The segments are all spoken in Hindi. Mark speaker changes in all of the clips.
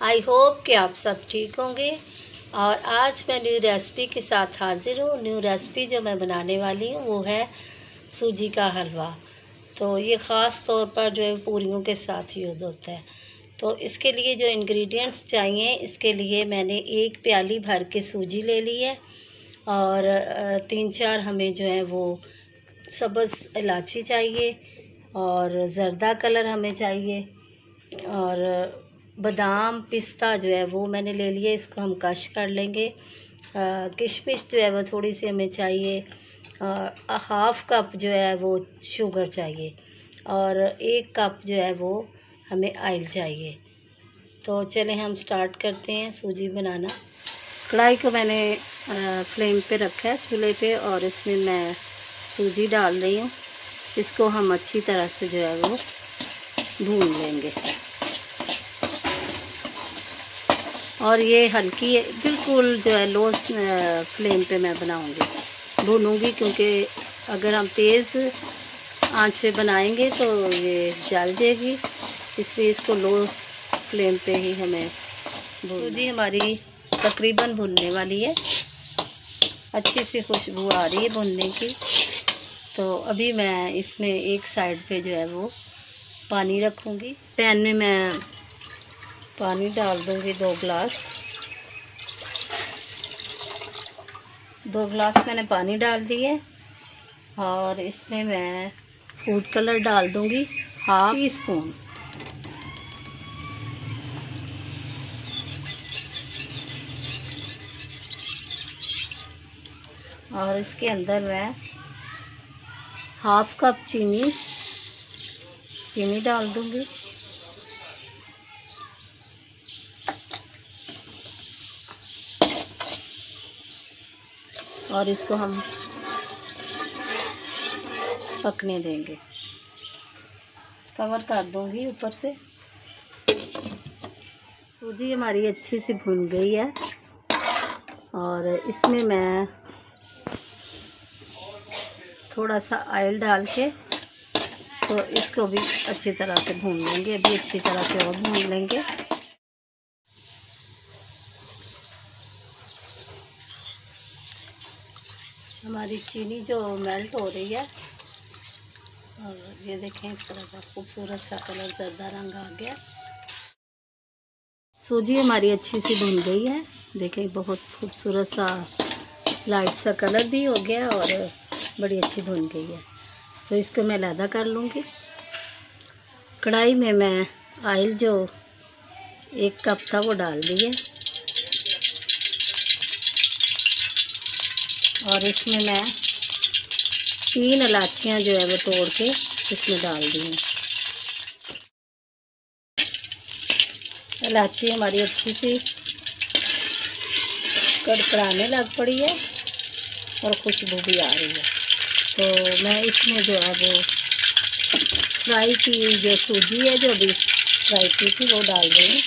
Speaker 1: आई होप कि आप सब ठीक होंगे। और आज मैं न्यू रेसिपी के साथ हाज़िर हूँ। न्यू रेसिपी जो मैं बनाने वाली हूँ वो है सूजी का हलवा। तो ये ख़ास तौर पर जो है पूरियों के साथ यूज़ होता है। तो इसके लिए जो इंग्रेडिएंट्स चाहिए, इसके लिए मैंने 1 प्याली भर के सूजी ले ली है और 3-4 हमें जो है वो सब्ज़ इलायची चाहिए और ज़र्दा कलर हमें चाहिए और बादाम पिस्ता जो है वो मैंने ले लिए, इसको हम क्रश कर लेंगे। किशमिश जो है वो थोड़ी सी हमें चाहिए। हाफ़ कप जो है वो शुगर चाहिए और 1 कप जो है वो हमें ऑयल चाहिए। तो चलें हम स्टार्ट करते हैं सूजी बनाना। कढ़ाई को मैंने फ्लेम पे रखा है चूल्हे पे और इसमें मैं सूजी डाल रही हूँ। इसको हम अच्छी तरह से जो है वो भून लेंगे और ये हल्की बिल्कुल जो है लो फ्लेम पे मैं भूनूंगी, क्योंकि अगर हम तेज़ आंच पे बनाएंगे तो ये जल जाएगी, इसलिए इसको लो फ्लेम पे ही हमें सूजी हमारी तकरीबन भुनने वाली है। अच्छी सी खुशबू आ रही है भुनने की। तो अभी मैं इसमें एक साइड पे जो है वो पानी रखूँगी। पैन में मैं पानी डाल दूँगी 2 गिलास मैंने पानी डाल दिए और इसमें मैं फूड कलर डाल दूँगी 1/2 टीस्पून। और इसके अंदर मैं 1/2 कप चीनी डाल दूँगी और इसको हम पकने देंगे। कवर कर दूँगी ऊपर से। सूजी हमारी अच्छी सी भुन गई है और इसमें मैं थोड़ा सा ऑयल डाल के तो इसको भी अच्छी तरह से भून लेंगे। अभी अच्छी तरह से और भून लेंगे। हमारी चीनी जो मेल्ट हो रही है और ये देखें इस तरह का खूबसूरत सा कलर, ज़र्दा रंग आ गया। सूजी हमारी अच्छी सी भुन गई है। देखें बहुत खूबसूरत सा लाइट सा कलर भी हो गया और बड़ी अच्छी भुन गई है। तो इसको मैं अलहदा कर लूँगी। कढ़ाई में मैं ऑयल जो 1 कप था वो डाल दिए और इसमें मैं 3 इलायचियाँ जो है वो तोड़ के इसमें डाल दी हैं। इलायची हमारी अच्छी सी कड़कड़ाने लग पड़ी है और खुशबू भी आ रही है। तो मैं इसमें जो है वो फ्राई की जो सूजी है, जो भी फ्राई की थी, वो डाल रही हूँ।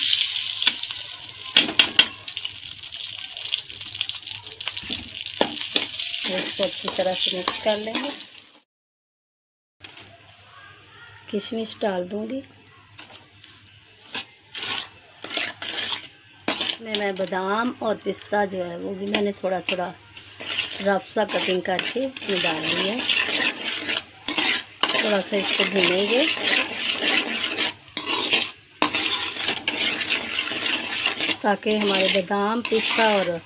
Speaker 1: इसको अच्छी तरह से मिक्स कर लेंगे। किशमिश डाल दूँगी। इसमें मैं बादाम और पिस्ता जो है वो भी मैंने थोड़ा थोड़ा रफ सा कटिंग करके इसमें डाल दिया है। थोड़ा सा इसको भूनेंगे ताकि हमारे बादाम पिस्ता और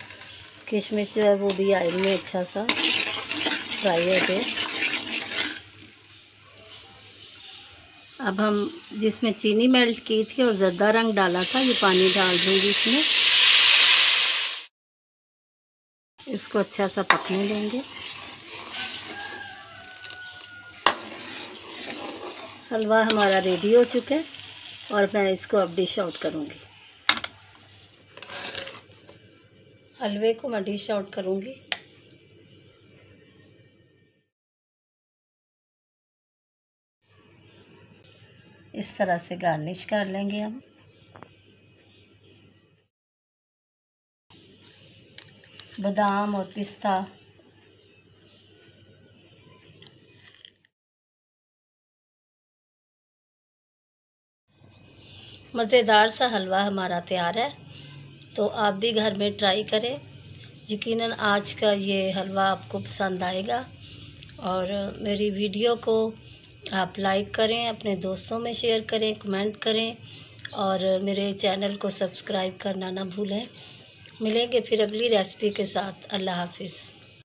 Speaker 1: किशमिश जो है वो भी ऑयल में अच्छा सा फ्राई हो जाए। अब हम जिसमें चीनी मेल्ट की थी और ज़र्दा रंग डाला था, ये पानी डाल दूँगी इसमें। इसको अच्छा सा पकने देंगे। हलवा हमारा रेडी हो चुका है और मैं इसको अब डिश आउट करूँगी। हलवे को मैं डिश आउट करूँगी। इस तरह से गार्निश कर लेंगे हम। बादाम और पिस्ता मज़ेदार सा हलवा हमारा तैयार है। तो आप भी घर में ट्राई करें। यकीनन आज का ये हलवा आपको पसंद आएगा। और मेरी वीडियो को आप लाइक करें, अपने दोस्तों में शेयर करें, कमेंट करें और मेरे चैनल को सब्सक्राइब करना ना भूलें। मिलेंगे फिर अगली रेसिपी के साथ। अल्लाह हाफिज़।